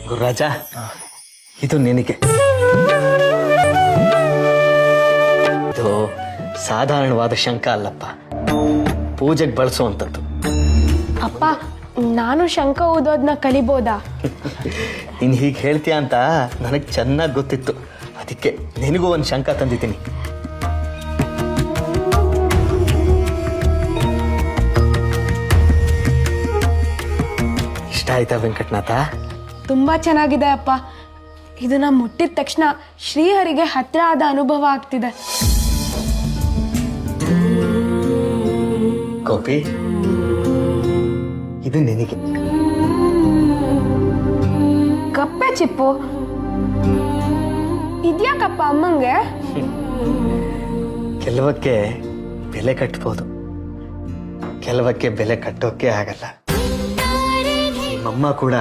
ಗುರುರಾಜ, ಇದು ನಿನಗೆ. ಇದು ಸಾಧಾರಣವಾದ ಶಂಕ ಅಲ್ಲಪ್ಪ, ಪೂಜೆಗೆ ಬಳಸುವಂಥದ್ದು. ಅಪ್ಪ, ನಾನು ಶಂಕ ಊದೋದನ್ನ ಕಲಿಬೋದಾ? ನೀನು ಹೀಗೆ ಹೇಳ್ತೀಯ ಅಂತ ನನಗೆ ಚೆನ್ನಾಗಿ ಗೊತ್ತಿತ್ತು. ಅದಕ್ಕೆ ನಿನಗೂ ಒಂದು ಶಂಕ ತಂದಿದ್ದೀನಿ. ಇಷ್ಟ ಆಯ್ತಾ ವೆಂಕಟನಾಥ? ತುಂಬಾ ಚೆನ್ನಾಗಿದೆ ಅಪ್ಪ. ಇದನ್ನ ಮುಟ್ಟಿದ ತಕ್ಷಣ ಶ್ರೀಹರಿಗೆ ಹತ್ರ ಆದ ಅನುಭವ ಆಗ್ತಿದೆ. ಗೋಪಿ, ಇದು ನಿನಗೆ. ಕಪ್ಪೆ ಚಿಪ್ಪು ಇದ್ಯಾಕಪ್ಪ ಅಮ್ಮಂಗೆ? ಕೆಲವಕ್ಕೆ ಬೆಲೆ ಕಟ್ಬೋದು, ಕೆಲವಕ್ಕೆ ಬೆಲೆ ಕಟ್ಟೋಕೆ ಆಗಲ್ಲ. ನಿಮ್ಮಮ್ಮ ಕೂಡ